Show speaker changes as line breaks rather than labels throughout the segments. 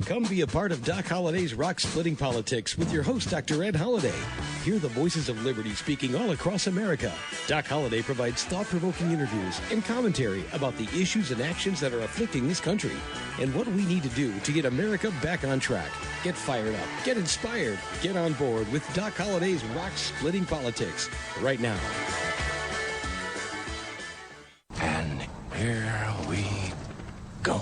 Come be a part of Doc Holliday's Rock Splitting Politics with your host, Dr. Ed Holliday. Hear the voices of liberty speaking all across America. Doc Holliday provides thought-provoking interviews and commentary about the issues and actions that are afflicting this country and what we need to do to get America back on track. Get fired up, get inspired, get on board with Doc Holliday's Rock Splitting Politics right now.
And here we go.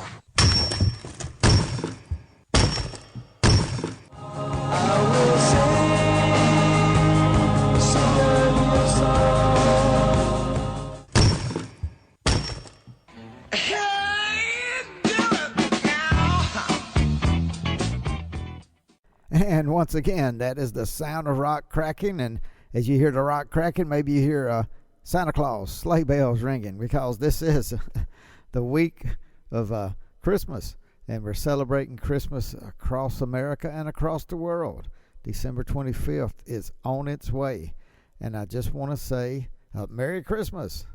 And once again, that is the sound of rock cracking. And as you hear the rock cracking, maybe you hear Santa Claus, sleigh bells ringing, because this is the week of Christmas. And we're celebrating Christmas across America and across the world. December 25th is on its way. And I just want to say Merry Christmas.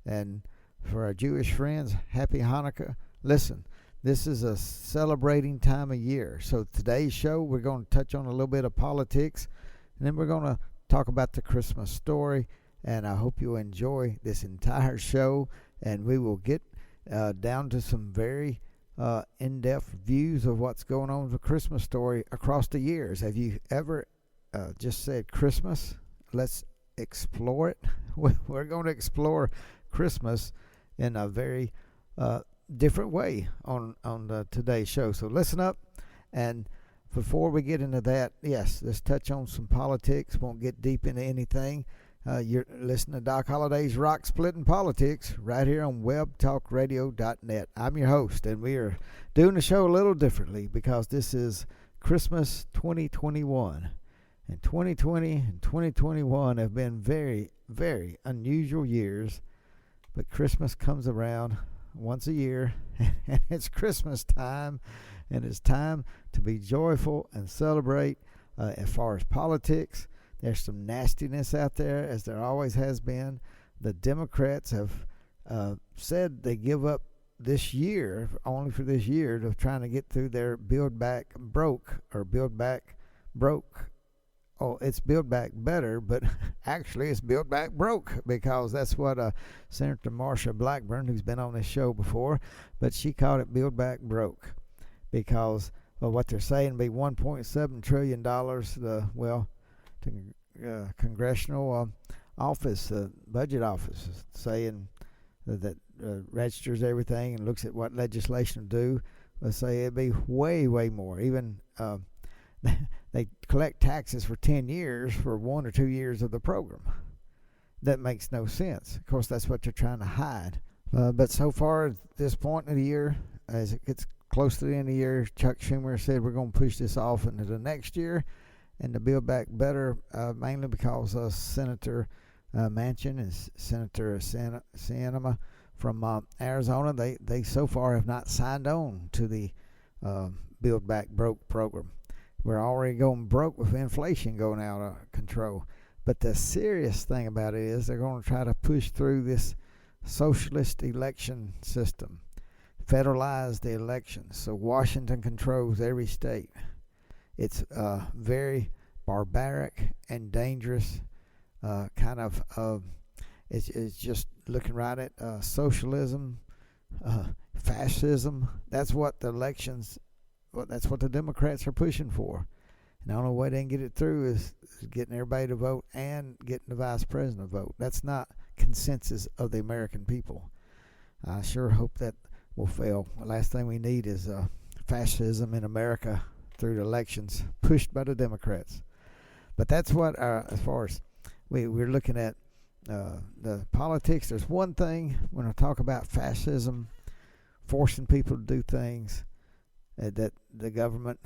And for our Jewish friends, Happy Hanukkah. Listen, this is a celebrating time of year. So today's show, we're going to touch on a little bit of politics, and then we're going to talk about the Christmas story. And I hope you enjoy this entire show, and we will get down to some very in-depth views of what's going on with the Christmas story across the years. Have you ever just said Christmas? Let's explore it. We're going to explore Christmas in a very different way on today's show. So listen up, and before we get into that, yes, let's touch on some politics. Won't get deep into anything. You're listening to Doc Holliday's Rock Splitting Politics right here on webtalkradio.net. I'm your host, and we are doing the show a little differently because this is Christmas 2021. And 2020 and 2021 have been very, very unusual years, but Christmas comes around once a year, and it's Christmas time, and it's time to be joyful and celebrate. As far as politics, there's some nastiness out there, as there always has been. The Democrats have said they give up this year, only for this year, to trying to get through their Build Back Broke, or Build Back Broke. Oh, it's Build Back Better, but actually it's Build Back Broke, because that's what Senator Marsha Blackburn, who's been on this show before, but she called it Build Back Broke, because of what they're saying be $1.7 trillion, congressional office, budget office, saying that registers everything and looks at what legislation will do. Let's say it'd be way, way more. Even they collect taxes for 10 years for 1 or 2 years of the program. That makes no sense. Of course, that's what they're trying to hide. But so far at this point in the year, as it gets close to the end of the year, Chuck Schumer said we're going to push this off into the next year and to Build Back Better, mainly because Senator Manchin and Senator Sinema from Arizona, they so far have not signed on to the Build Back Broke program. We're already going broke with inflation going out of control. But the serious thing about it is they're going to try to push through this socialist election system, federalize the elections, so Washington controls every state. It's very barbaric and dangerous kind of, it's just looking right at socialism, fascism. That's what the elections, that's what the Democrats are pushing for. And the only way they can get it through is getting everybody to vote and getting the vice president to vote. That's not consensus of the American people. I sure hope that will fail. The last thing we need is fascism in America through the elections pushed by the Democrats. But that's what, as far as we're looking at the politics, there's one thing when I talk about fascism, forcing people to do things that the government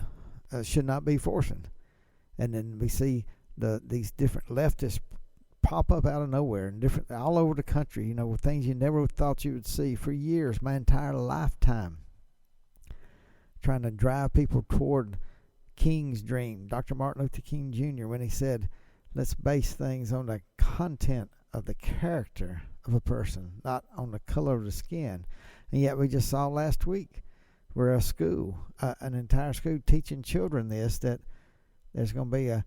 should not be forcing. And then we see these different leftists pop up out of nowhere and different all over the country, with things you never thought you would see for years, my entire lifetime, trying to drive people toward King's dream, Dr. Martin Luther King Jr., when he said, let's base things on the content of the character of a person, not on the color of the skin. And yet we just saw last week we're a school, an entire school teaching children this, that there's going to be a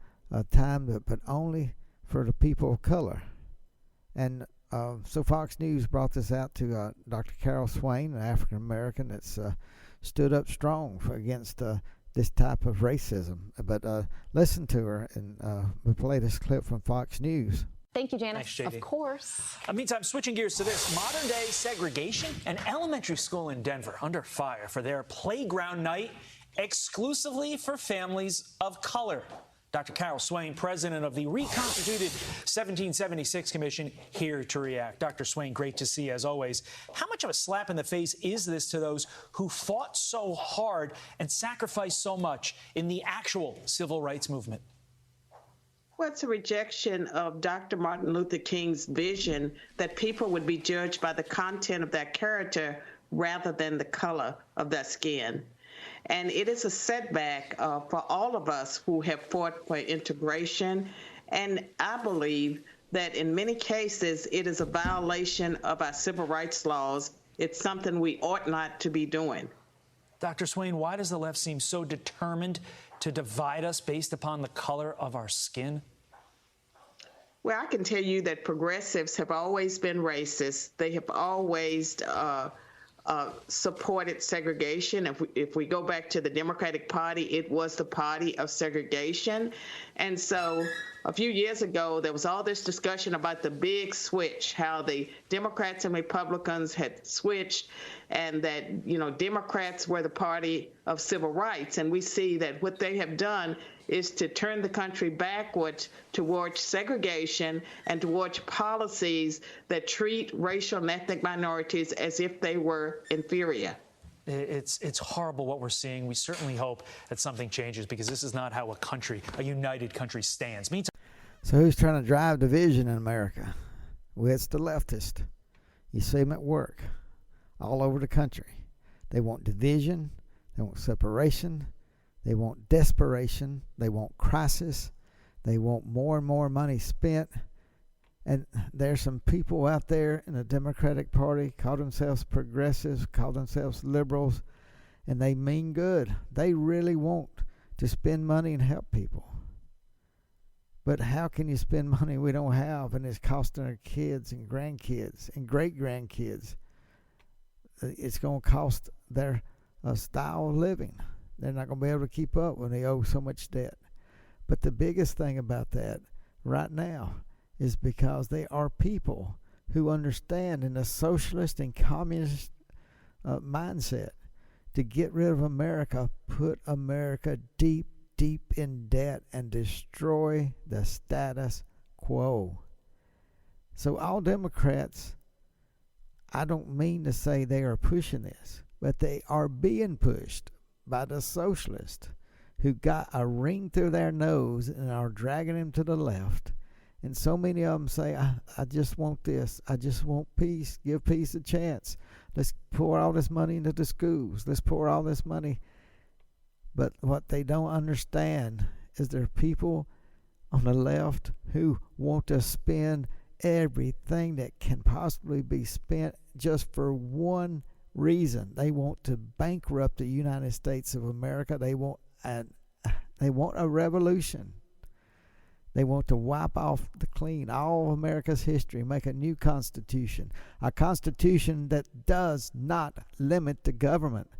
time, but only for the people of color. And so Fox News brought this out to Dr. Carol Swain, an African American that's stood up strong against this type of racism. But listen to her, and we'll play this clip from Fox News.
Thank you, Janice.
Thanks, JD.
Of course.
Meantime, switching gears to this, modern-day segregation. An elementary school in Denver under fire for their playground night exclusively for families of color. Dr. Carol Swain, president of the reconstituted 1776 Commission, here to react. Dr. Swain, great to see you as always. How much of a slap in the face is this to those who fought so hard and sacrificed so much in the actual civil rights movement?
Well, it's a rejection of Dr. Martin Luther King's vision that people would be judged by the content of their character rather than the color of their skin. And it is a setback for all of us who have fought for integration. And I believe that in many cases, it is a violation of our civil rights laws. It's something we ought not to be doing.
Dr. Swain, why does the left seem so determined to divide us based upon the color of our skin?
Well, I can tell you that progressives have always been racist. They have always supported segregation. If we go back to the Democratic Party, it was the party of segregation. And so a few years ago, there was all this discussion about the big switch, how the Democrats and Republicans had switched, and that, you know, Democrats were the party of civil rights. And we see that what they have done is to turn the country backwards towards segregation and towards policies that treat racial and ethnic minorities as if they were inferior.
It's horrible what we're seeing. We certainly hope that something changes, because this is not how a united country stands. Meantime,
so who's trying to drive division in America? Well, it's the leftist. You see them at work all over the country. They want division. They want separation. They want desperation. They want crisis. They want more and more money spent. And there's some people out there in the Democratic Party, call themselves progressives, call themselves liberals, and they mean good. They really want to spend money and help people. But how can you spend money we don't have, and it's costing our kids and grandkids and great-grandkids? It's going to cost their style of living. They're not going to be able to keep up when they owe so much debt. But the biggest thing about that right now is because they are people who understand in a socialist and communist mindset to get rid of America, put America deep, deep in debt, and destroy the status quo. So all Democrats, I don't mean to say they are pushing this, but they are being pushed by the socialists who got a ring through their nose and are dragging them to the left. And so many of them say, I just want this. I just want peace. Give peace a chance. Let's pour all this money into the schools. Let's pour all this money. But what they don't understand is there are people on the left who want to spend everything that can possibly be spent just for one reason. They want to bankrupt the United States of America. They want a revolution. They want to wipe off the clean all of America's history, make a new constitution, a constitution that does not limit the government.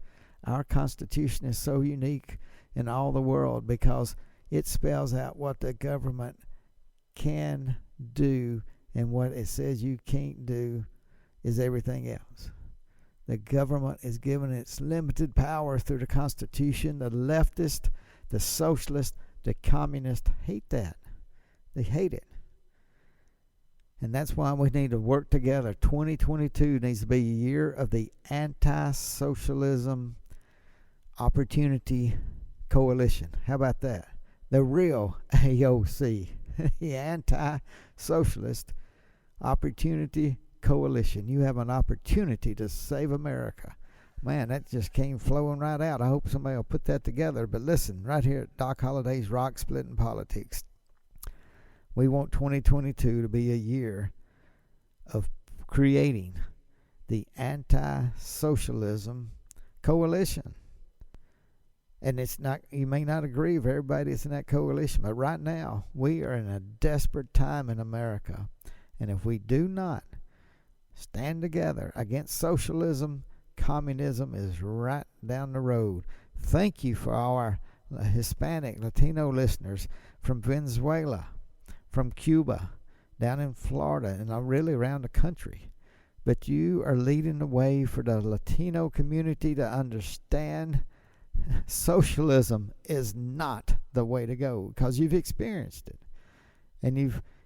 Our constitution is so unique in all the world because it spells out what the government can do, and what it says you can't do is everything else. The government is given its limited power through the Constitution. The leftist, the socialist, the communist hate that. They hate it. And that's why we need to work together. 2022 needs to be a year of the Anti-Socialism Opportunity Coalition. How about that? The real AOC, the Anti-Socialist Opportunity Coalition. You have an opportunity to save America. Man, that just came flowing right out. I hope somebody will put that together. But listen, right here at Doc Holliday's Rock Splitting Politics, we want 2022 to be a year of creating the Anti-Socialism coalition. And it's not, you may not agree with everybody that's in that coalition, but right now we are in a desperate time in America. And if we do not stand together against socialism, communism is right down the road. Thank you for our Hispanic, Latino listeners from Venezuela, from Cuba, down in Florida, and really around the country. But you are leading the way for the Latino community to understand socialism is not the way to go, because you've experienced it. And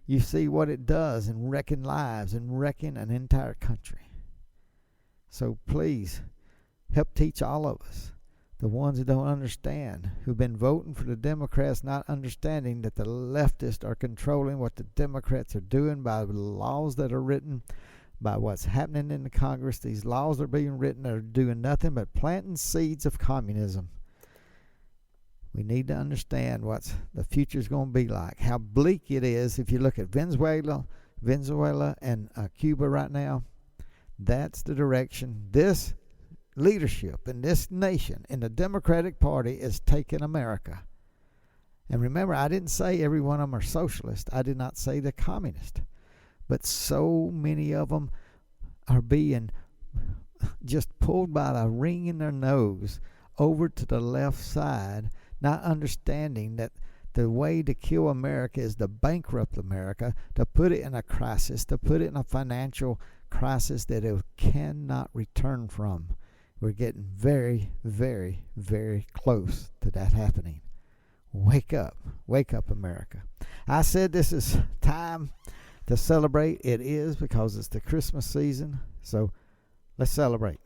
you see what it does in wrecking lives and wrecking an entire country. So please, help teach all of us, the ones that don't understand, who've been voting for the Democrats, not understanding that the leftists are controlling what the Democrats are doing by the laws that are written, by what's happening in the Congress. These laws are being written that are doing nothing but planting seeds of communism. We need to understand what the future is going to be like, how bleak it is. If you look at Venezuela and Cuba right now, that's the direction this leadership in this nation, in the Democratic Party, is taking America. And remember, I didn't say every one of them are socialist. I did not say they're communist. But so many of them are being just pulled by the ring in their nose over to the left side, not understanding that the way to kill America is to bankrupt America, to put it in a crisis, to put it in a financial crisis that it cannot return from. We're getting very, very, very close to that happening. Wake up, America. I said this is time to celebrate. It is, because it's the Christmas season. So let's celebrate.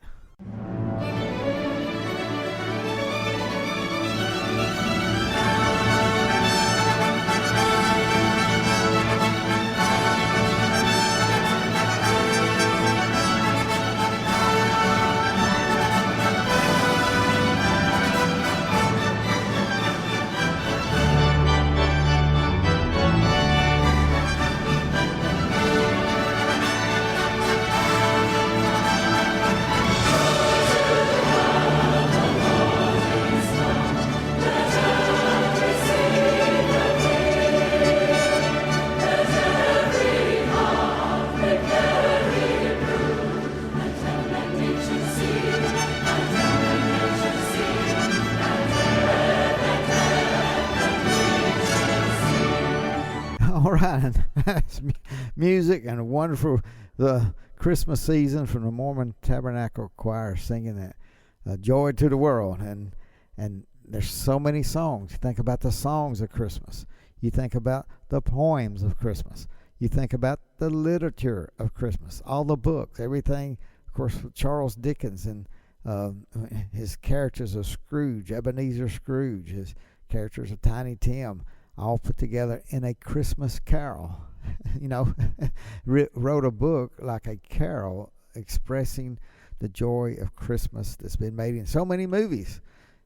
All right, that's music and a wonderful the Christmas season from the Mormon Tabernacle Choir singing that joy to the world. And there's so many songs. You think about the songs of Christmas. You think about the poems of Christmas. You think about the literature of Christmas, all the books, everything. Of course, Charles Dickens and his characters of Scrooge, Ebenezer Scrooge, his characters of Tiny Tim, all put together in a Christmas carol. Wrote a book like a carol expressing the joy of Christmas that's been made in so many movies.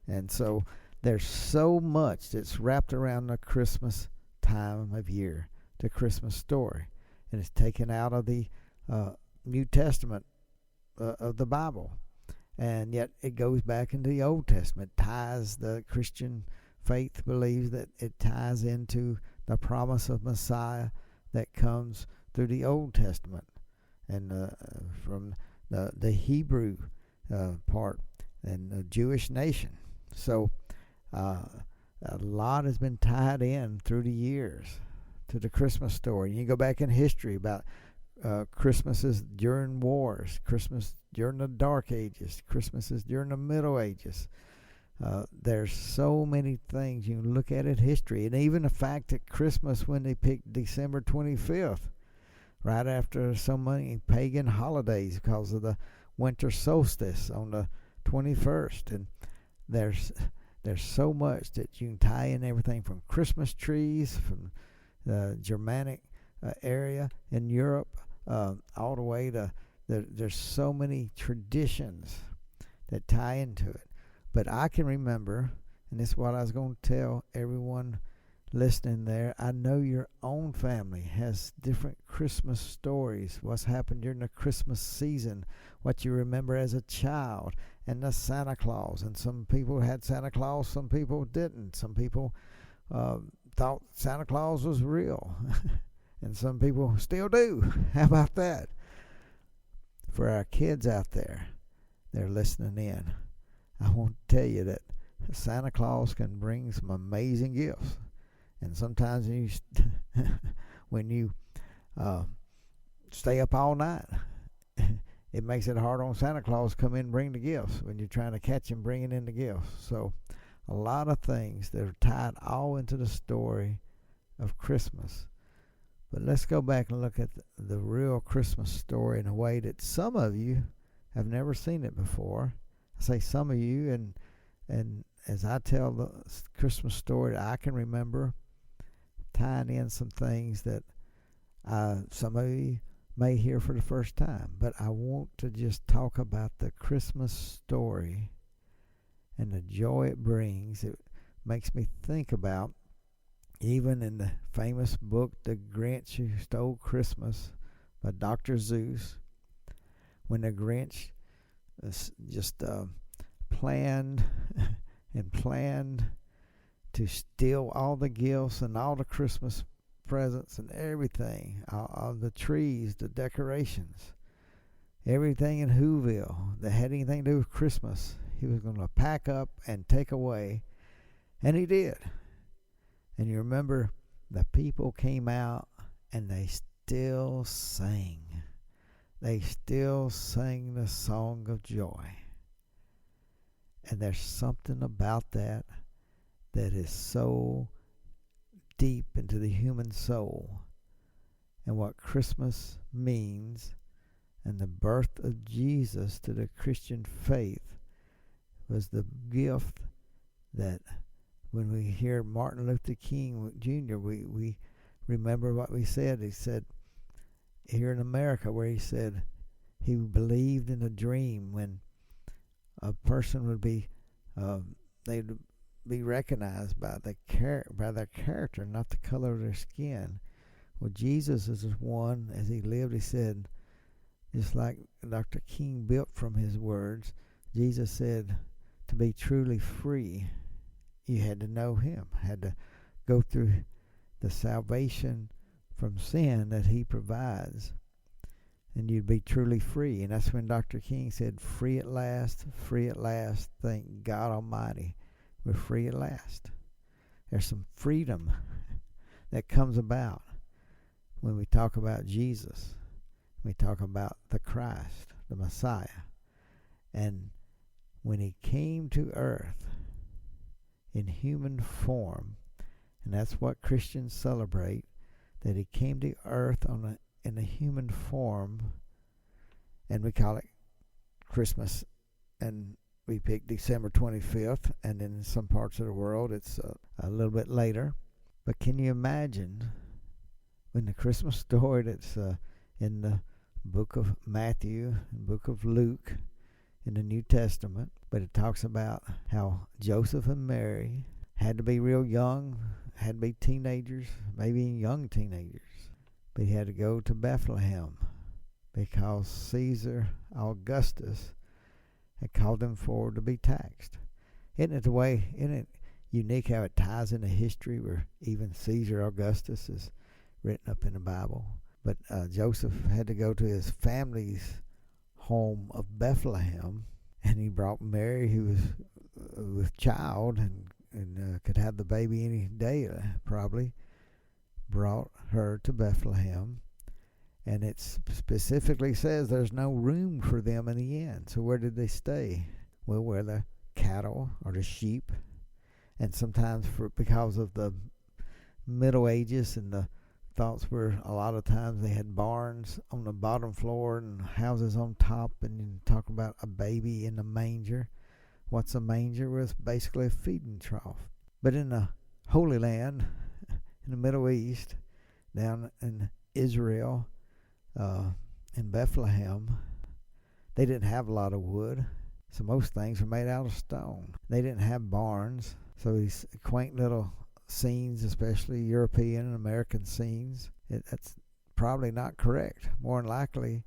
And so there's so much that's wrapped around the Christmas time of year, the Christmas story. And it's taken out of the New Testament of the Bible. And yet it goes back into the Old Testament, ties the Christian faith, believes that it ties into the promise of Messiah that comes through the Old Testament and from the Hebrew part and the Jewish nation. So a lot has been tied in through the years to the Christmas story. You go back in history about Christmases during wars, Christmas during the Dark Ages, Christmases during the Middle Ages. There's so many things you can look at in history, and even the fact that Christmas, when they picked December 25th, right after so many pagan holidays because of the winter solstice on the 21st, and there's so much that you can tie in, everything from Christmas trees from the Germanic area in Europe all the way to there's so many traditions that tie into it. But I can remember, and this is what I was going to tell everyone listening there, I know your own family has different Christmas stories, what's happened during the Christmas season, what you remember as a child, and the Santa Claus. And some people had Santa Claus, some people didn't. Some people thought Santa Claus was real, and some people still do. How about that? For our kids out there, they're listening in, I want to tell you that Santa Claus can bring some amazing gifts. And sometimes when you stay up all night, it makes it hard on Santa Claus to come in and bring the gifts when you're trying to catch him bringing in the gifts. So a lot of things that are tied all into the story of Christmas. But let's go back and look at the real Christmas story in a way that some of you have never seen it before. I say some of you, and as I tell the Christmas story, I can remember tying in some things that some of you may hear for the first time. But I want to just talk about the Christmas story and the joy it brings. It makes me think about, even in the famous book, The Grinch Who Stole Christmas by Dr. Seuss, when the Grinch just planned and planned to steal all the gifts and all the Christmas presents and everything, all the trees, the decorations, everything in Whoville that had anything to do with Christmas, he was going to pack up and take away. And he did. And you remember the people came out and they still sang. They still sang the song of joy. And there's something about that that is so deep into the human soul. And what Christmas means, and the birth of Jesus to the Christian faith, was the gift that when we hear Martin Luther King Jr., we remember what we said. He said, here in America, where he said he believed in a dream when a person would be, they'd be recognized by their character, not the color of their skin. Well, Jesus is one, as he lived, he said, just like Dr. King built from his words, Jesus said, to be truly free, you had to know him, had to go through the salvation from sin that he provides, and you'd be truly free. And that's when Dr. King said, free at last, thank God Almighty, we're free at last. There's some freedom that comes about when we talk about Jesus. We talk about the Christ, the Messiah. And when he came to earth in human form, and that's what Christians celebrate, that he came to earth in a human form, and we call it Christmas, and we pick December 25th, and in some parts of the world it's a little bit later. But can you imagine when the Christmas story that's in the book of Matthew and book of Luke in the New Testament, but it talks about how Joseph and Mary had to be real young, had to be teenagers, maybe young teenagers, but he had to go to Bethlehem because Caesar Augustus had called them forward to be taxed. Isn't it unique how it ties into history where even Caesar Augustus is written up in the Bible? But Joseph had to go to his family's home of Bethlehem, and he brought Mary, who was with child and could have the baby any day, probably, brought her to Bethlehem. And it specifically says there's no room for them in the inn. So where did they stay? Well, where the cattle or the sheep. And sometimes because of the Middle Ages, and the thoughts were a lot of times they had barns on the bottom floor and houses on top, and you talk about a baby in the manger. What's a manger? Well, it's basically a feeding trough. But in the Holy Land, in the Middle East, down in Israel, in Bethlehem, they didn't have a lot of wood, so most things were made out of stone. They didn't have barns, so these quaint little scenes, especially European and American scenes. That's probably not correct. More than likely,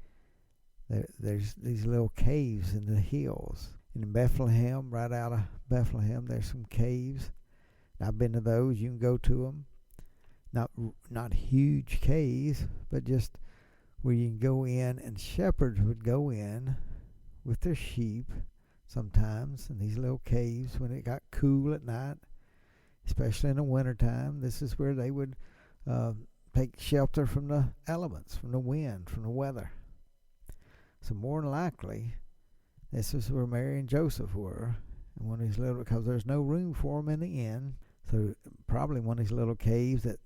there's these little caves in the hills. In Bethlehem, right out of Bethlehem, there's some caves. I've been to those. You can go to them. Not huge caves, but just where you can go in, and shepherds would go in with their sheep sometimes in these little caves when it got cool at night, especially in the wintertime. This is where they would take shelter from the elements, from the wind, from the weather. So more than likely, this is where Mary and Joseph were, in one of these little, because there's no room for them in the inn. So probably one of these little caves that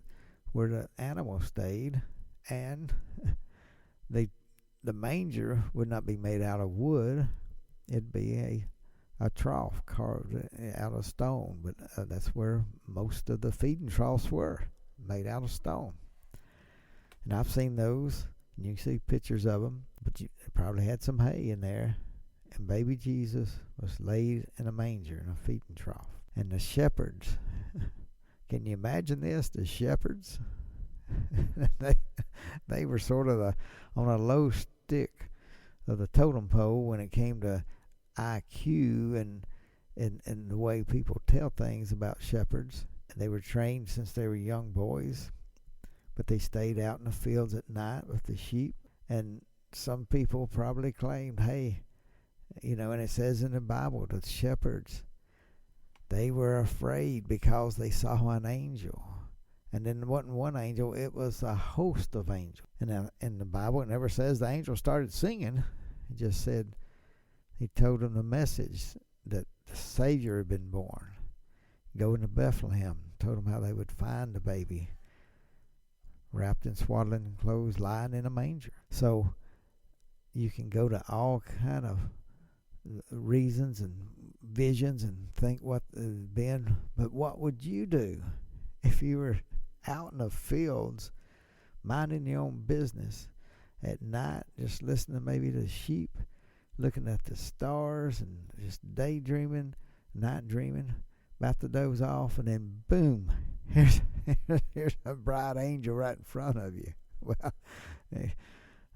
where the animals stayed, and the manger would not be made out of wood. It'd be a trough carved out of stone, but that's where most of the feeding troughs were, made out of stone. And I've seen those, and you can see pictures of them, but they probably had some hay in there, and baby Jesus was laid in a manger in a feeding trough. And the shepherds, can you imagine this? The shepherds, they were sort of on a low stick of the totem pole when it came to IQ and the way people tell things about shepherds. They were trained since they were young boys, but they stayed out in the fields at night with the sheep. And some people probably claimed, hey, and it says in the Bible, the shepherds, they were afraid because they saw an angel. And then it wasn't one angel, it was a host of angels. And in the Bible, it never says the angel started singing. It just said he told them the message that the Savior had been born. Go into Bethlehem, told them how they would find the baby wrapped in swaddling clothes, lying in a manger. So you can go to all kind of reasons and visions and think what has been, but what would you do if you were out in the fields minding your own business at night, just listening maybe to the sheep, looking at the stars and just daydreaming, night dreaming, about to doze off, and then boom, here's a bright angel right in front of you? Well,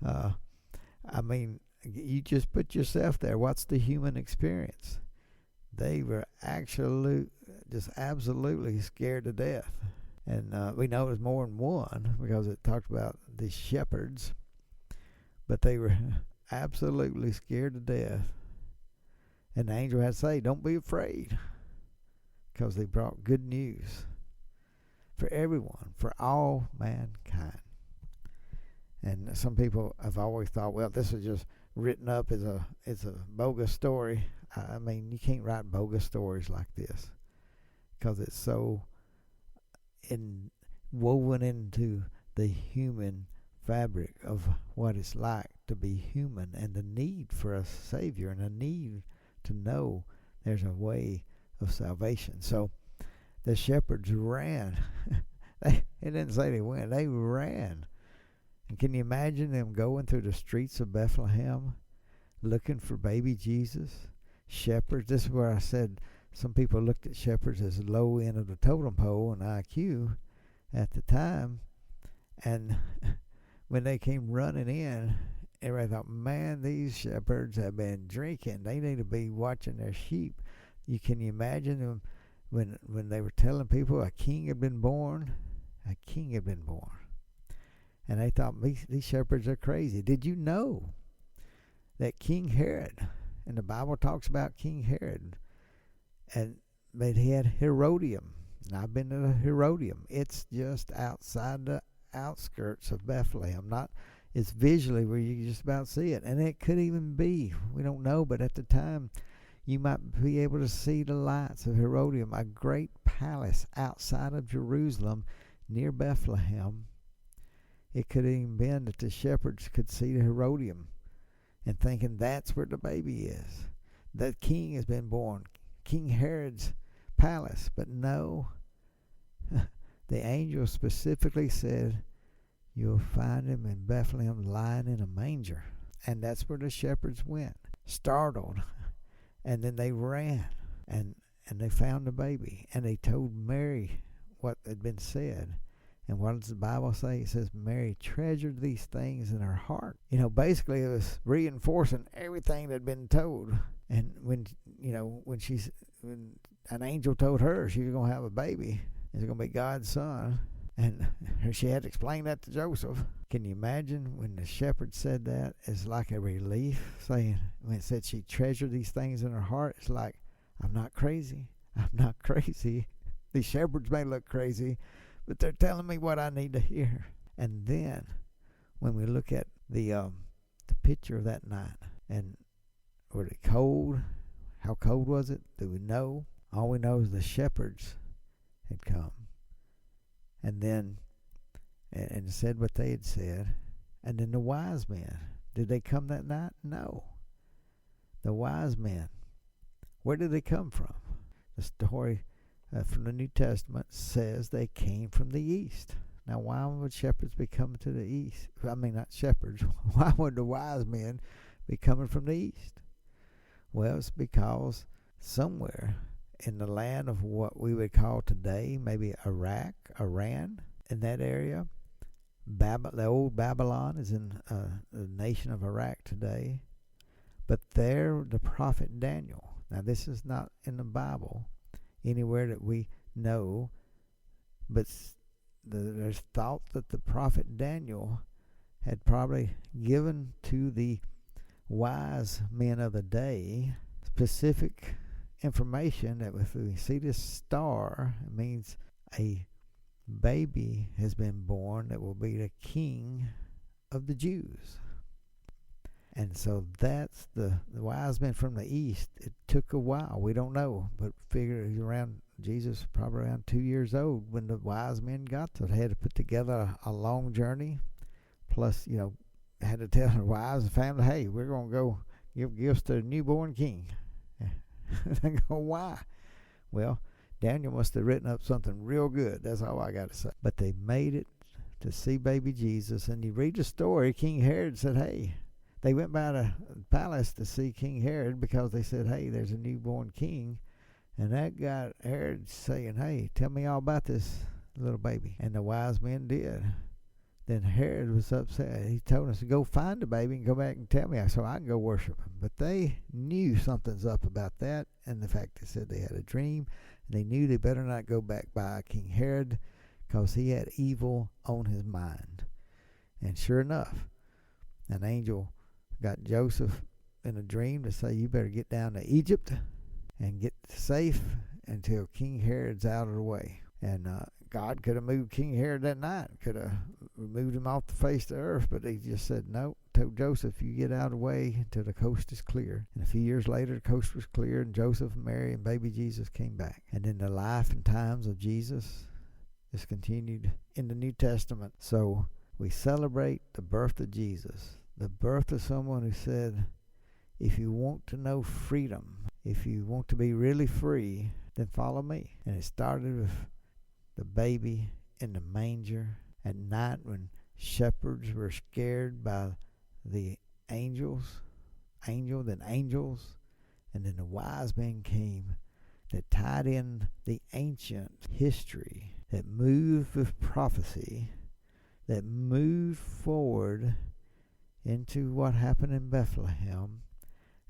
I mean, you just put yourself there. What's the human experience? They were just absolutely scared to death. And we know it was more than one because it talked about the shepherds, but they were absolutely scared to death. And the angel had to say, don't be afraid, because they brought good news for everyone, for all mankind. And some people have always thought, well, this is just written up as a bogus story. I mean, you can't write bogus stories like this because it's so woven into the human fabric of what it's like to be human, and the need for a Savior, and a need to know there's a way of salvation. So the shepherds ran. It didn't say they went, they ran. And can you imagine them going through the streets of Bethlehem looking for baby Jesus? Shepherds, this is where I said some people looked at shepherds as the low end of the totem pole in IQ at the time. And when they came running in, everybody thought, man, these shepherds have been drinking. They need to be watching their sheep. Can you imagine them when they were telling people a king had been born? A king had been born. And they thought, these shepherds are crazy. Did you know that King Herod, and the Bible talks about King Herod, but he had Herodium. And I've been to the Herodium. It's just outside the outskirts of Bethlehem. It's visually where you can just about see it. And it could even be, we don't know, but at the time, you might be able to see the lights of Herodium, a great palace outside of Jerusalem near Bethlehem. It could have even been that the shepherds could see the Herodium and thinking that's where the baby is. The king has been born, King Herod's palace. But no, the angel specifically said, you'll find him in Bethlehem lying in a manger. And that's where the shepherds went, startled. And then they ran and they found the baby. And they told Mary what had been said. And what does the Bible say? It says Mary treasured these things in her heart. Basically it was reinforcing everything that had been told. And when an angel told her she was going to have a baby, it's going to be God's son, and she had to explain that to Joseph. Can you imagine when the shepherd said that? It's like a relief, saying, when it said she treasured these things in her heart, it's like, I'm not crazy. I'm not crazy. These shepherds may look crazy, but they're telling me what I need to hear. And then when we look at the picture of that night, and was it cold? How cold was it? Do we know? All we know is the shepherds had come. And then, and said what they had said. And then the wise men. Did they come that night? No. The wise men. Where did they come from? The story from the New Testament says they came from the east. Now, why would shepherds be coming to the east? I mean, not shepherds. Why would the wise men be coming from the east? Well, it's because somewhere in the land of what we would call today, maybe Iraq, Iran, in that area, the old Babylon is in the nation of Iraq today. But there, the prophet Daniel. Now, this is not in the Bible anywhere that we know, but there's thought that the prophet Daniel had probably given to the wise men of the day specific information that if we see this star, it means a baby has been born that will be the king of the Jews. And so that's the wise men from the east. It took a while. We don't know, but figure around Jesus, probably around 2 years old when the wise men got there. They had to put together a long journey. Plus, had to tell the wives and family, hey, we're going to go give gifts to the newborn king. They go, why? Well, Daniel must have written up something real good. That's all I got to say. But they made it to see baby Jesus. And you read the story, King Herod said, hey, they went by the palace to see King Herod because they said, hey, there's a newborn king. And that got Herod saying, hey, tell me all about this little baby. And the wise men did. Then Herod was upset. He told us to go find the baby and go back and tell me so I can go worship him. But they knew something's up about that. And the fact they said they had a dream. And they knew they better not go back by King Herod because he had evil on his mind. And sure enough, an angel got Joseph in a dream to say, you better get down to Egypt and get safe until King Herod's out of the way. And God could have moved King Herod that night, could have removed him off the face of the earth, but he just said, no, told Joseph, you get out of the way until the coast is clear. And a few years later, the coast was clear, and Joseph and Mary and baby Jesus came back. And then the life and times of Jesus is continued in the New Testament. So we celebrate the birth of Jesus, the birth of someone who said, if you want to know freedom, if you want to be really free, then follow me. And it started with the baby in the manger at night when shepherds were scared by the angels, and then the wise men came that tied in the ancient history that moved with prophecy, that moved forward into what happened in Bethlehem,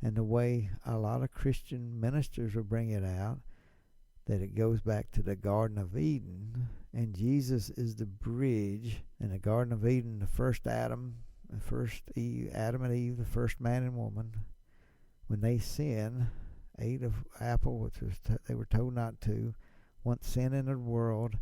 and the way a lot of Christian ministers will bring it out, that it goes back to the Garden of Eden, and Jesus is the bridge. In the Garden of Eden, the first Adam, the first Eve, Adam and Eve, the first man and woman, when they sinned, ate of apple, which was they were told not to. Once sin entered the world,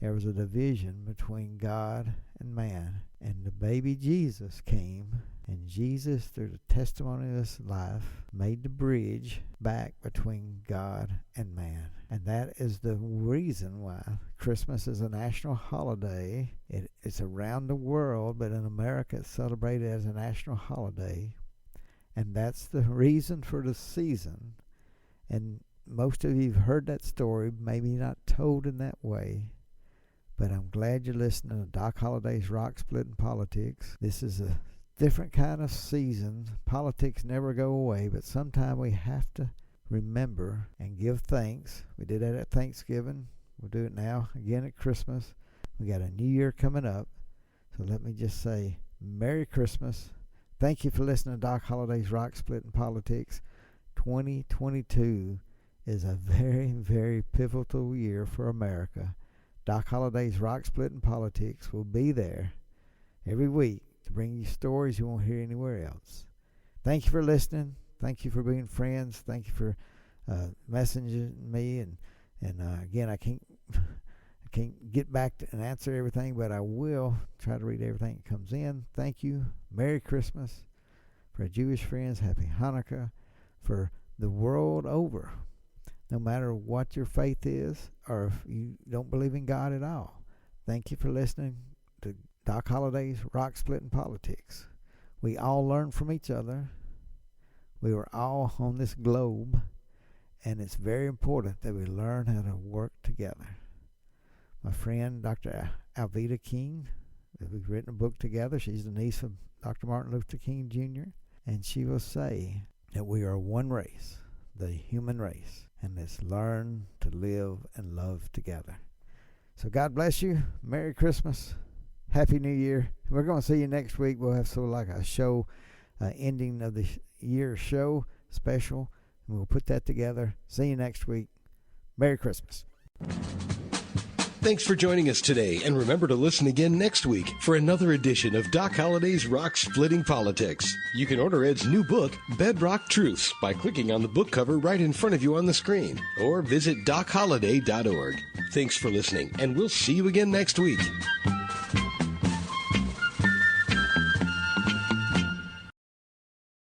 there was a division between God and man. And the baby Jesus came, and Jesus, through the testimony of his life, made the bridge back between God and man. And that is the reason why Christmas is a national holiday. It's around the world, but in America it's celebrated as a national holiday. And that's the reason for the season. And most of you have heard that story, maybe not told in that way. But I'm glad you're listening to Doc Holliday's Rock Splitting Politics. This is a different kind of season. Politics never go away, but sometimes we have to remember and give thanks. We did that at Thanksgiving. We'll do it now, again at Christmas. We got a new year coming up. So let me just say Merry Christmas. Thank you for listening to Doc Holliday's Rock Splitting Politics. 2022 is a very, very pivotal year for America. Doc Holliday's Rock Splitting Politics will be there every week to bring you stories you won't hear anywhere else. Thank you for listening. Thank you for being friends. Thank you for messaging me. And again, I can't get back to and answer everything, but I will try to read everything that comes in. Thank you. Merry Christmas. For our Jewish friends, Happy Hanukkah. For the world over, no matter what your faith is or if you don't believe in God at all, thank you for listening to Doc Holliday's Rock Splitting Politics. We all learn from each other. We are all on this globe, and it's very important that we learn how to work together. My friend, Dr. Alveda King, we've written a book together. She's the niece of Dr. Martin Luther King Jr., and she will say that we are one race, the human race, and let's learn to live and love together. So God bless you. Merry Christmas. Happy New Year. We're going to see you next week. We'll have sort of like a show, ending of the year show special, and we'll put that together. See you next week. Merry Christmas.
Thanks for joining us today, and remember to listen again next week for another edition of Doc Holliday's Rock Splitting Politics. You can order Ed's new book, Bedrock Truths, by clicking on the book cover right in front of you on the screen, or visit docholliday.org. Thanks for listening, and we'll see you again next week.